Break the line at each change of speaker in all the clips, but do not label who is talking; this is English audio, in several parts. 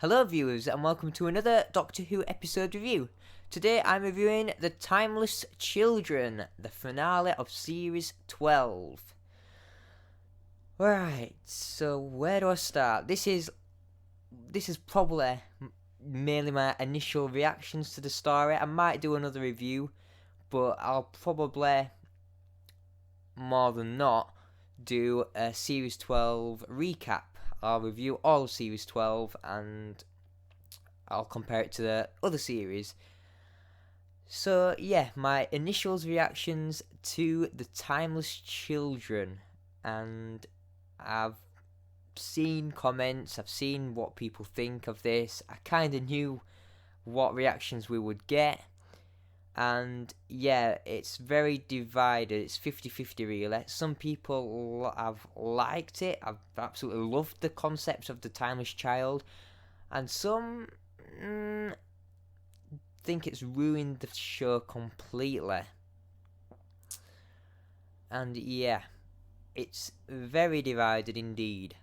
Hello viewers and welcome to another Doctor Who episode review. Today I'm reviewing The Timeless Children, the finale of Series 12. Right, so where do I start? This is probably mainly my initial reactions to the story. I might do another review, but I'll probably, more than not, do a Series 12 recap. I'll review all of Series 12 and I'll compare it to the other series. So yeah, my initial reactions to The Timeless Children, and I've seen comments, I've seen what people think of this. I kind of knew what reactions we would get, and yeah, it's very divided. It's 50-50 really. Some people have liked it, I've absolutely loved the concept of the Timeless Child, and some think it's ruined the show completely. And yeah, it's very divided indeed.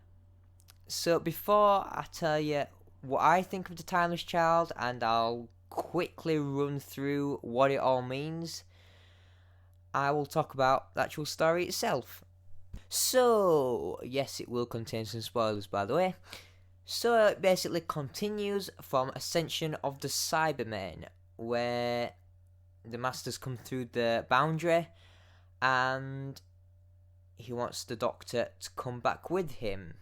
So before I tell you what I think of the Timeless Child, and I'll quickly run through what it all means, I will talk about the actual story itself. So yes, it will contain some spoilers, by the way. So it basically continues from Ascension of the Cybermen, where the Masters come through the boundary and he wants the Doctor to come back with him.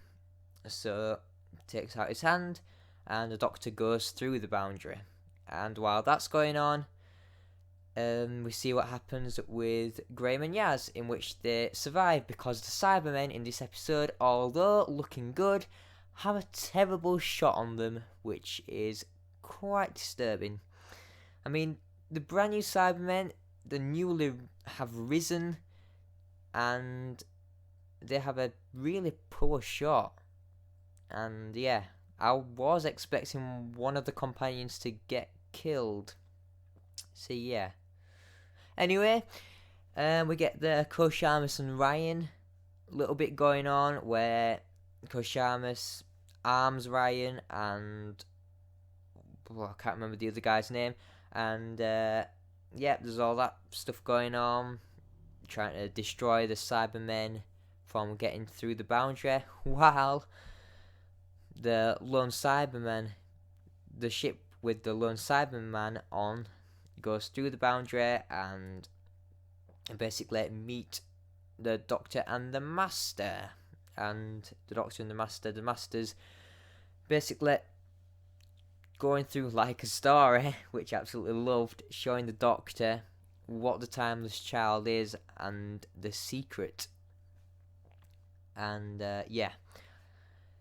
So he takes out his hand and the Doctor goes through the boundary. And while that's going on, we see what happens with Graham and Yaz, in which they survive because the Cybermen in this episode, although looking good, have a terrible shot on them, which is quite disturbing. I mean, the brand new Cybermen, the newly have risen, and they have a really poor shot. And yeah, I was expecting one of the companions to get killed. So yeah. Anyway, we get the Koshamus and Ryan little bit going on, where Koshamus arms Ryan and I can't remember the other guy's name, and yeah, there's all that stuff going on, trying to destroy the Cybermen from getting through the boundary, while the lone Cyberman, the ship with the lone Cyberman on, goes through the boundary and basically meet the Doctor and the Master. And the Doctor and the Master's basically going through like a story, which I absolutely loved, showing the Doctor what the Timeless Child is and the secret. And yeah,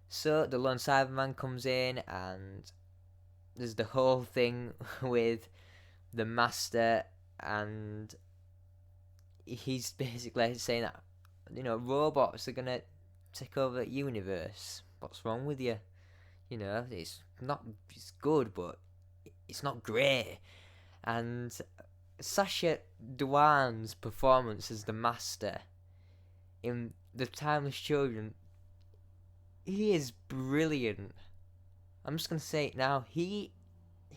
so the lone Cyberman comes in, and there's the whole thing with the Master, and he's basically saying that, you know, robots are gonna take over the universe. What's wrong with you? You know, it's good, but it's not great. And Sacha Dhawan's performance as the Master in The Timeless Children, he is brilliant. I'm just gonna say it now. He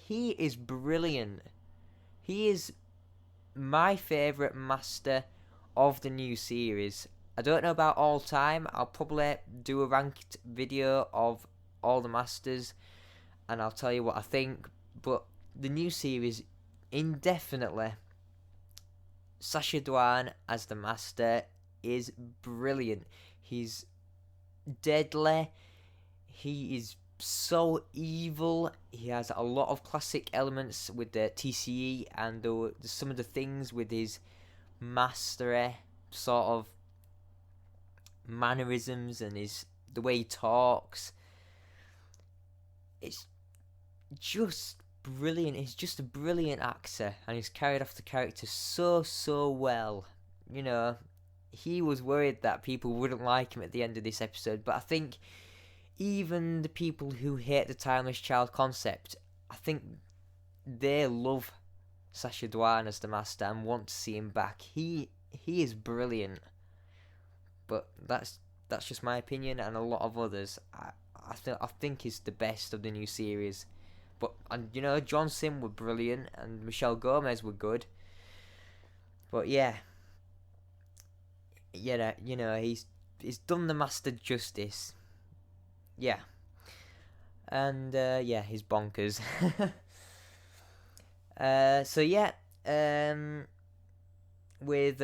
is brilliant. He is my favourite Master of the new series. I don't know about all time. I'll probably do a ranked video of all the Masters and I'll tell you what I think. But the new series, indefinitely, Sacha Dhawan as the Master is brilliant. He's deadly. He is so evil. He has a lot of classic elements with the TCE and some of the things with his mastery sort of mannerisms and the way he talks. It's just brilliant. He's just a brilliant actor, and he's carried off the character so well. You know, he was worried that people wouldn't like him at the end of this episode, but I think even the people who hate the Timeless Child concept, I think they love Sacha Dhawan as the Master and want to see him back. He is brilliant. But that's just my opinion, and a lot of others. I think is the best of the new series. But and Johnson were brilliant and Michelle Gomez were good. But yeah, he's done the master justice. Yeah, and yeah, he's bonkers. So yeah, with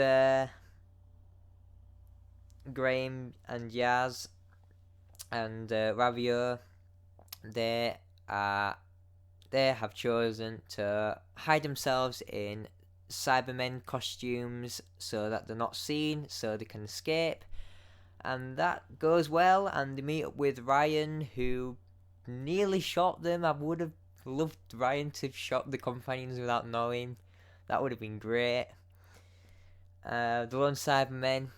Graham and Yaz and Ravio, they are they have chosen to hide themselves in Cybermen costumes so that they're not seen, so they can escape. And that goes well, and they meet up with Ryan, who nearly shot them. I would have loved Ryan to have shot the companions without knowing. That would have been great. The lone Cyberman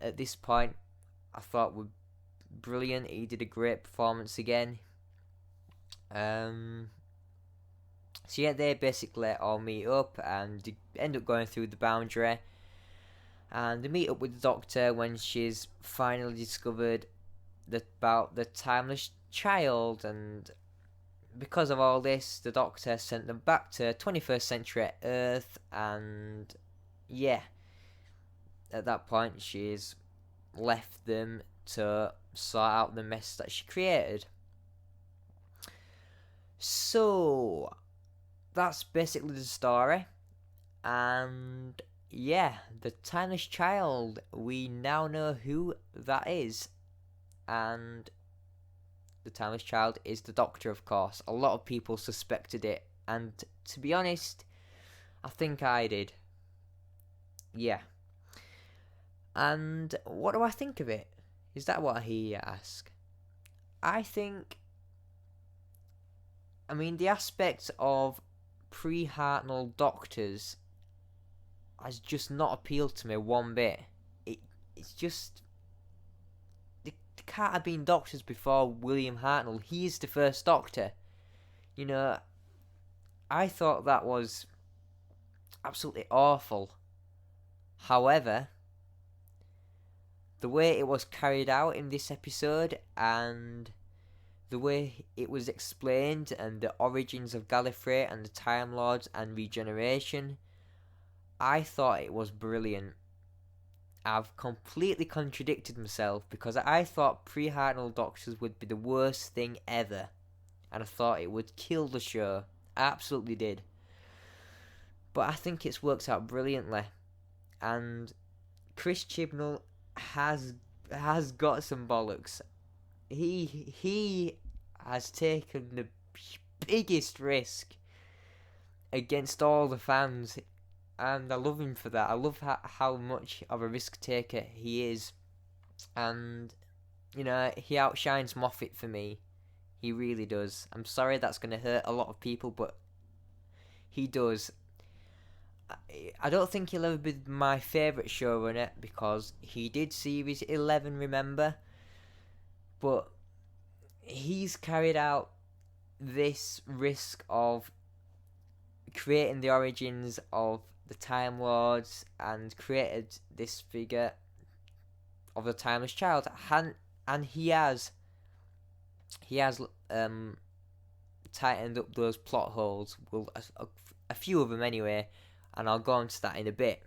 at this point, I thought were brilliant. He did a great performance again. So yeah, they basically all meet up and end up going through the boundary. And they meet up with the Doctor when she's finally discovered about the timeless child. And because of all this, the Doctor sent them back to 21st century Earth. And yeah, at that point, she's left them to sort out the mess that she created. So that's basically the story. And yeah, the timeless child, we now know who that is. And the timeless child is the Doctor, of course. A lot of people suspected it, and to be honest, I think I did. Yeah. And what do I think of it? Is that what I hear you ask? I think, the aspect of pre-Hartnell Doctors has just not appealed to me one bit. It's just, there can't have been Doctors before William Hartnell. He is the first Doctor. I thought that was absolutely awful. However, the way it was carried out in this episode and the way it was explained and the origins of Gallifrey and the Time Lords and regeneration, I thought it was brilliant. I've completely contradicted myself because I thought pre-Hartnell Doctors would be the worst thing ever, and I thought it would kill the show. I absolutely did. But I think it's worked out brilliantly, and Chris Chibnall has got some bollocks. He has taken the biggest risk against all the fans, and I love him for that. I love how much of a risk taker he is, and he outshines Moffat for me. He really does. I'm sorry that's going to hurt a lot of people, but he does. I don't think he'll ever be my favourite showrunner because he did Series 11, remember? But he's carried out this risk of creating the origins of the Time Lords and created this figure of the Timeless Child. And he has tightened up those plot holes. Well, a few of them anyway. And I'll go on to that in a bit.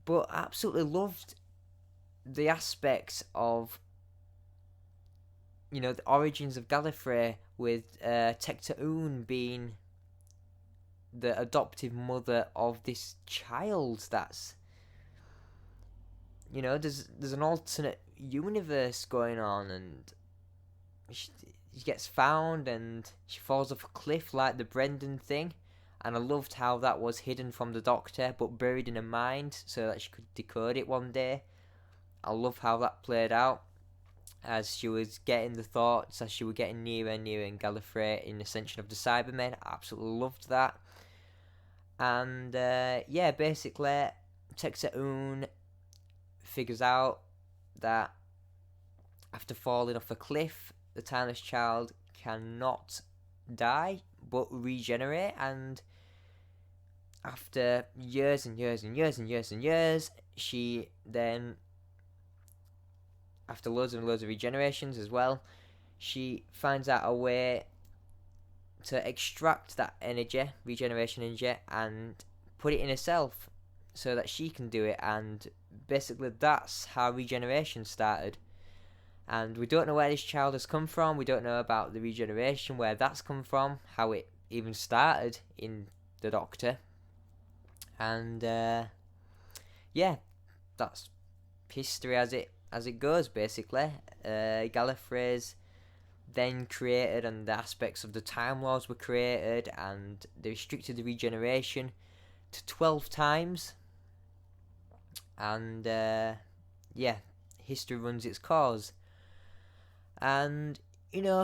But I absolutely loved the aspects of, the origins of Gallifrey with Tecta being the adoptive mother of this child that's, there's an alternate universe going on, and she gets found and she falls off a cliff like the Brendan thing. And I loved how that was hidden from the Doctor, but buried in her mind so that she could decode it one day. I love how that played out as she was getting the thoughts, as she was getting nearer and nearer in Gallifrey in Ascension of the Cybermen. I absolutely loved that. And basically, Tecta figures out that after falling off a cliff, the Timeless Child cannot die but regenerate, and after years and years and years and years and years, she then after loads and loads of regenerations as well, she finds out a way to extract that energy, regeneration energy, and put it in herself so that she can do it. And basically, that's how regeneration started. And we don't know where this child has come from. We don't know about the regeneration, where that's come from, how it even started in the Doctor. And yeah, that's history as it goes. Basically, Gallifrey's then created, and the aspects of the Time Lords were created, and they restricted the regeneration to 12 times. And yeah, history runs its course. And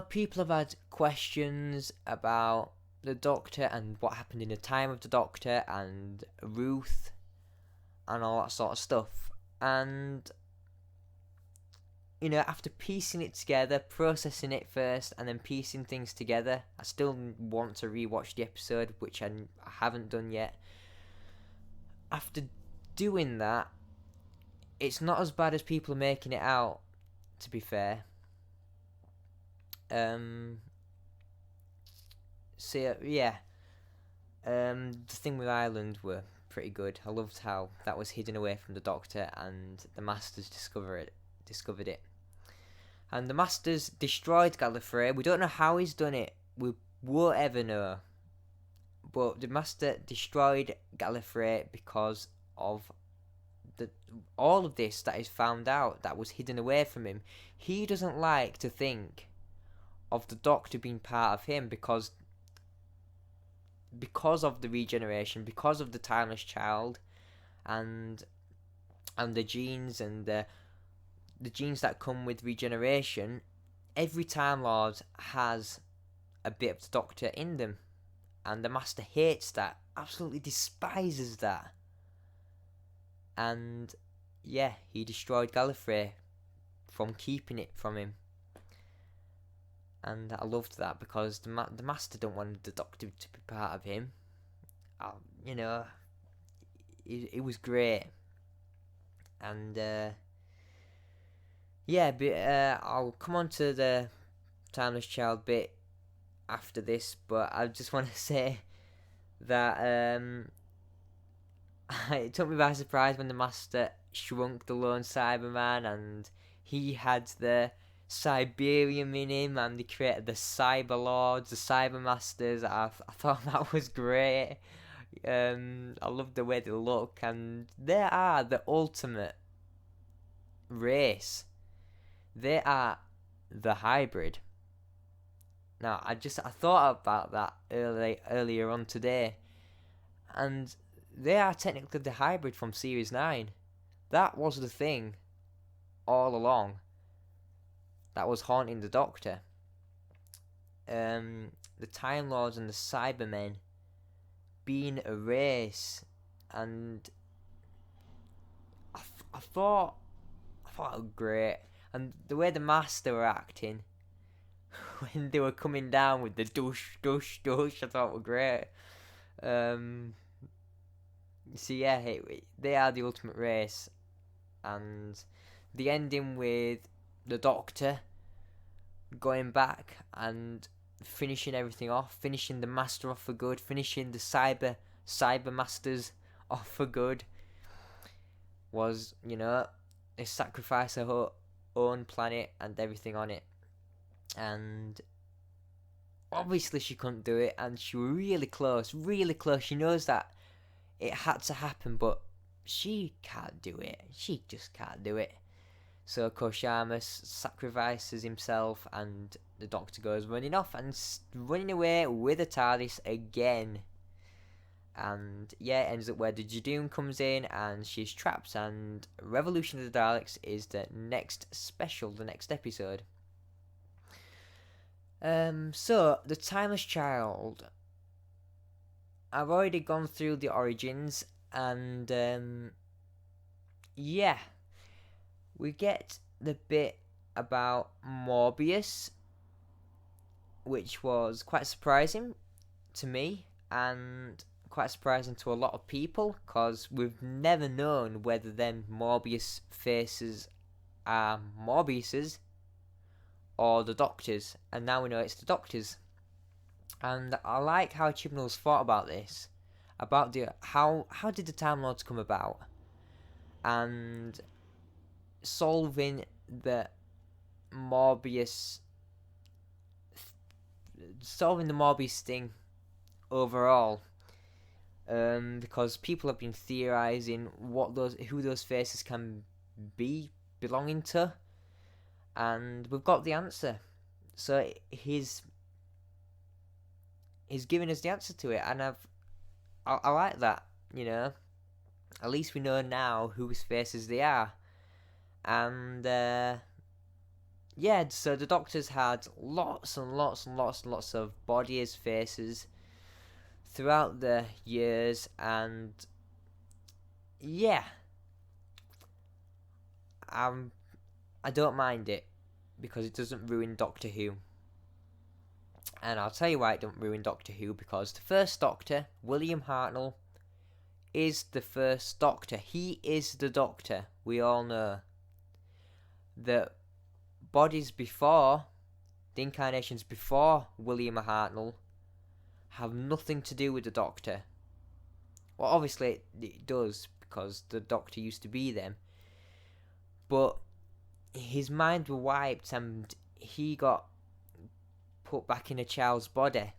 people have had questions about the Doctor and what happened in the time of the Doctor and Ruth and all that sort of stuff. And after piecing it together, processing it first, and then piecing things together, I still want to rewatch the episode, which I haven't done yet. After doing that, it's not as bad as people are making it out, to be fair. So yeah, the thing with Ireland were pretty good. I loved how that was hidden away from the Doctor, and the Masters discovered it. And the Masters destroyed Gallifrey. We don't know how he's done it. We won't ever know. But the Master destroyed Gallifrey because of all of this that is found out, that was hidden away from him. He doesn't like to think of the Doctor being part of him because of the regeneration, because of the timeless child, and the genes and the genes that come with regeneration. Every Time Lord has a bit of the Doctor in them, and the Master hates that, absolutely despises that. And yeah, he destroyed Gallifrey from keeping it from him. And I loved that, because the Master don't want the Doctor to be part of him. It was great. And yeah, but I'll come on to the Timeless Child bit after this, but I just want to say that it took me by surprise when the Master shrunk the lone Cyberman, and he had the Siberium in him, and they created the Cyber Lords, the Cyber Masters. I thought that was great. I love the way they look, and they are the ultimate race. They are the hybrid. Now, I thought about that earlier on today, and they are technically the hybrid from Series 9. That was the thing all along that was haunting the Doctor. The Time Lords and the Cybermen being a race, and I thought it was great. And the way the Master were acting when they were coming down with the douche, douche, douche, I thought were great. So yeah, they are the ultimate race. And the ending with the Doctor going back and finishing everything off, finishing the Master off for good, finishing the Cyber Masters off for good, was, a sacrifice of her own planet and everything on it. And obviously she couldn't do it, and she was really close. She knows that it had to happen, but she can't do it. She just can't do it. So Koshamas sacrifices himself, and the Doctor goes running off and running away with a TARDIS again. And yeah, it ends up where the Judoon comes in, and she's trapped, and Revolution of the Daleks is the next special, the next episode. So, the Timeless Child. I've already gone through the origins, and yeah, we get the bit about Morbius, which was quite surprising to me, and quite surprising to a lot of people, because we've never known whether them Morbius faces are Morbiuses or the Doctors, and now we know it's the Doctors. And I like how Chibnall's thought about this, about the how did the Time Lords come about, and solving the Morbius thing overall, because people have been theorizing who those faces can be belonging to, and we've got the answer. So he's giving us the answer to it, and I like that. At least we know now whose faces they are, and so the Doctors had lots and lots and lots and lots of bodies, faces throughout the years, and I don't mind it because it doesn't ruin Doctor Who. And I'll tell you why it don't ruin Doctor Who, because the first Doctor, William Hartnell, is the first Doctor. He is the Doctor, we all know. The bodies before, the incarnations before William Hartnell, have nothing to do with the Doctor. Well, obviously it does, because the Doctor used to be them. But his mind was wiped and he got put back in a child's body.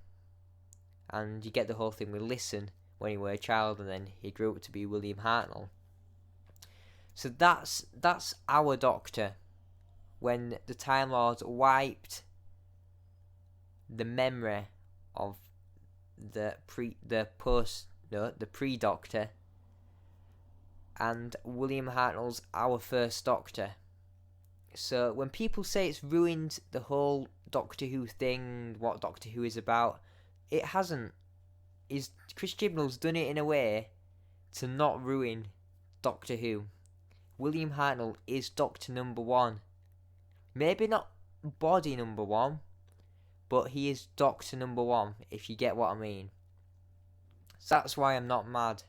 And you get the whole thing with Listen when he was a child, and then he grew up to be William Hartnell. So that's our Doctor. When the Time Lords wiped the memory of the pre-Doctor, and William Hartnell's our first Doctor. So when people say it's ruined the whole Doctor Who thing, what Doctor Who is about, it hasn't. Chris Chibnall's done it in a way to not ruin Doctor Who. William Hartnell is Doctor number 1. Maybe not body number 1, but he is Doctor number 1, if you get what I mean. So that's why I'm not mad.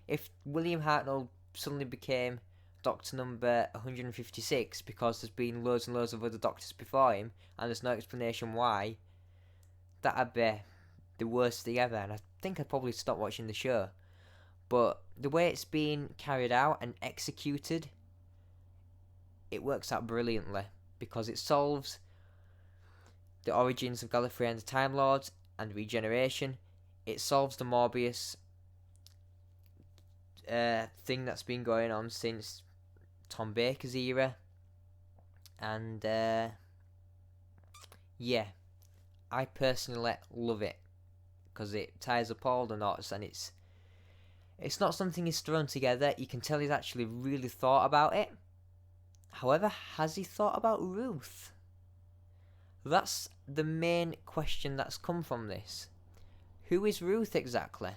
If William Hartnell suddenly became Doctor number 156 because there's been loads and loads of other Doctors before him and there's no explanation why, that'd be the worst thing ever, and I think I'd probably stop watching the show. But the way it's been carried out and executed, it works out brilliantly, because it solves the origins of Gallifrey and the Time Lords and regeneration. It solves the Morbius thing that's been going on since Tom Baker's era, and I personally love it because it ties up all the knots, and it's not something he's thrown together. You can tell he's actually really thought about it. However, has he thought about Ruth? That's the main question that's come from this. Who is Ruth exactly?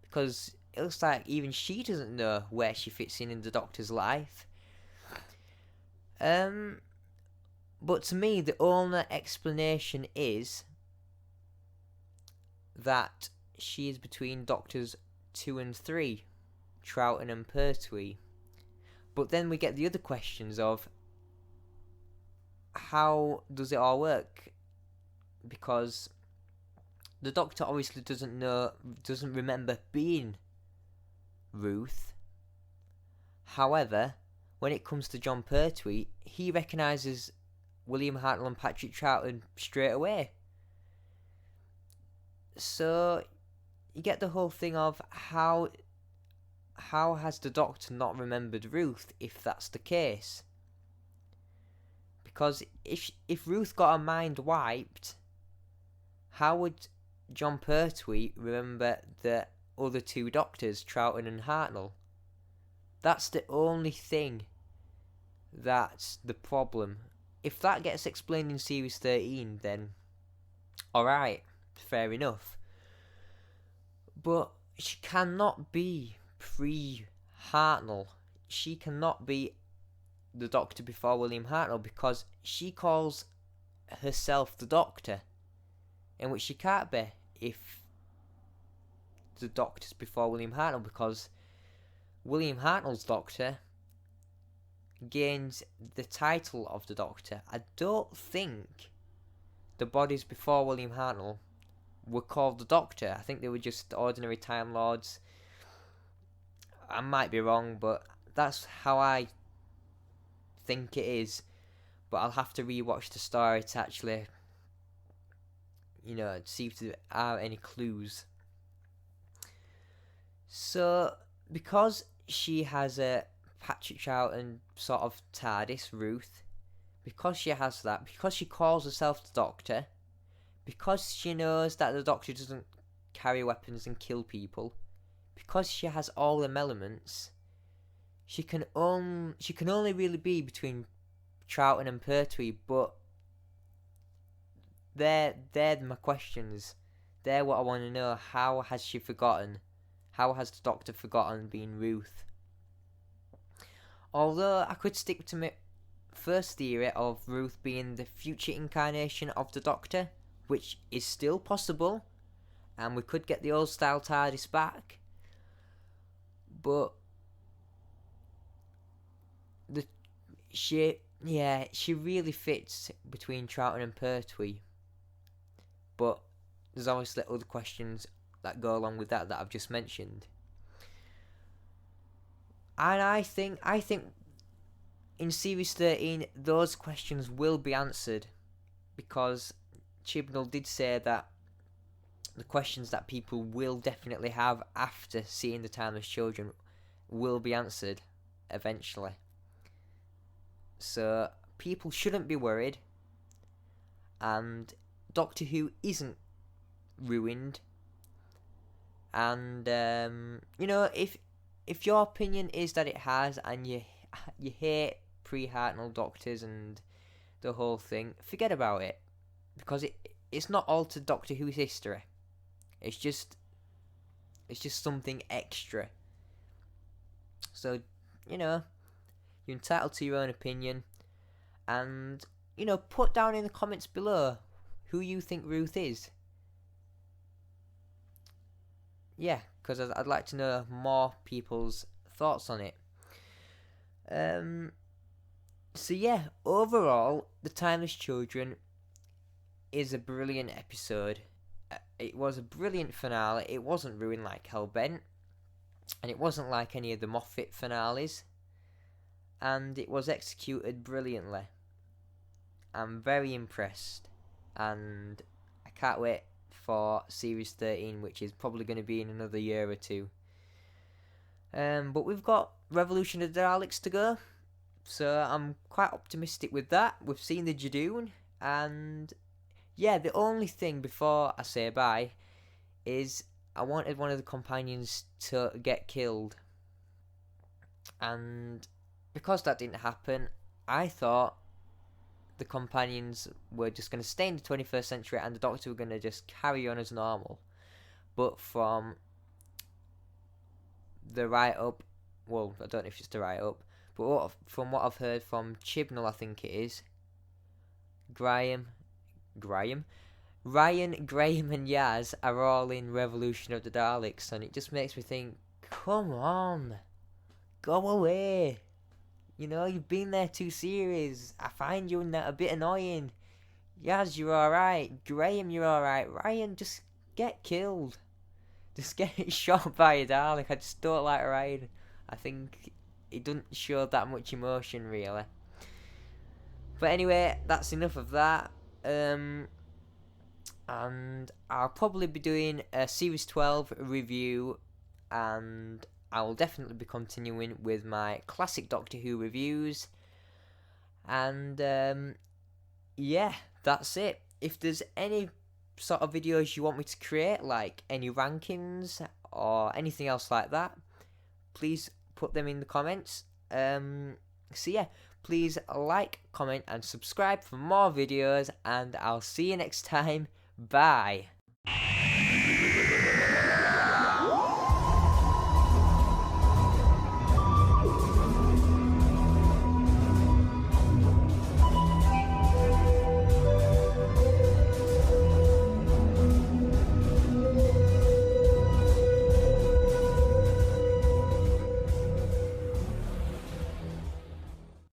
Because it looks like even she doesn't know where she fits in the Doctor's life. But to me, the only explanation is that she is between Doctors 2 and 3, Troughton and Pertwee. But then we get the other questions of how does it all work? Because the Doctor obviously doesn't remember being Ruth. However, when it comes to John Pertwee, he recognises William Hartnell and Patrick Troughton straight away. So you get the whole thing of how has the Doctor not remembered Ruth if that's the case? Because if Ruth got her mind wiped, how would John Pertwee remember the other two Doctors, Troughton and Hartnell? That's the only thing that's the problem. If that gets explained in Series 13, then alright, fair enough. But she cannot be pre-Hartnell. She cannot be the Doctor before William Hartnell, because she calls herself the Doctor, in which she can't be if the Doctor's before William Hartnell, because William Hartnell's Doctor gains the title of the Doctor, I don't think the bodies before William Hartnell were called the Doctor. I think they were just ordinary Time Lords. I might be wrong, but that's how I think it is. But I'll have to rewatch the story to actually, see if there are any clues. So, because she has a Patrick Troughton sort of TARDIS, Ruth, because she has that, because she calls herself the Doctor, because she knows that the Doctor doesn't carry weapons and kill people, because she has all them elements, she can only really be between Troughton and Pertwee. But they're my questions. They're what I want to know. How has she forgotten? How has the Doctor forgotten being Ruth? Although I could stick to my first theory of Ruth being the future incarnation of the Doctor, which is still possible, and we could get the old style TARDIS back. But she really fits between Troughton and Pertwee. But there's obviously other questions that go along with that I've just mentioned. And I think in Series 13 those questions will be answered, because Chibnall did say that the questions that people will definitely have after seeing the Timeless Children will be answered eventually. So people shouldn't be worried, and Doctor Who isn't ruined. And if your opinion is that it has, and you hate pre-Hartnell Doctors and the whole thing, forget about it, because it's not altered Doctor Who's history. It's just something extra. So you're entitled to your own opinion, and put down in the comments below who you think Ruth is. Yeah, because I'd like to know more people's thoughts on it. So yeah, overall, The Timeless Children is a brilliant episode. It was a brilliant finale. It wasn't ruined like Hellbent, and it wasn't like any of the Moffat finales, and it was executed brilliantly. I'm very impressed, and I can't wait for Series 13, which is probably going to be in another year or two. But we've got Revolution of the Daleks to go, so I'm quite optimistic with that. We've seen the Jadoon, and yeah, the only thing before I say bye is I wanted one of the companions to get killed, and because that didn't happen, I thought the companions were just going to stay in the 21st century and the Doctor were going to just carry on as normal. But from the write-up, well, I don't know if it's the write-up, but from what I've heard from Chibnall, I think it is, Ryan, Graham and Yaz are all in Revolution of the Daleks, and it just makes me think, come on, go away. You've been there 2 series. I find you a bit annoying. Yaz, you're alright. Graham, you're alright. Ryan, just get killed. Just get shot by a Dalek. I just don't like Ryan. I think it doesn't show that much emotion, really. But anyway, that's enough of that. And I'll probably be doing a Series 12 review, and I will definitely be continuing with my classic Doctor Who reviews. And yeah, that's it. If there's any sort of videos you want me to create, like any rankings or anything else like that, please put them in the comments. So yeah, please like, comment and subscribe for more videos, and I'll see you next time. Bye.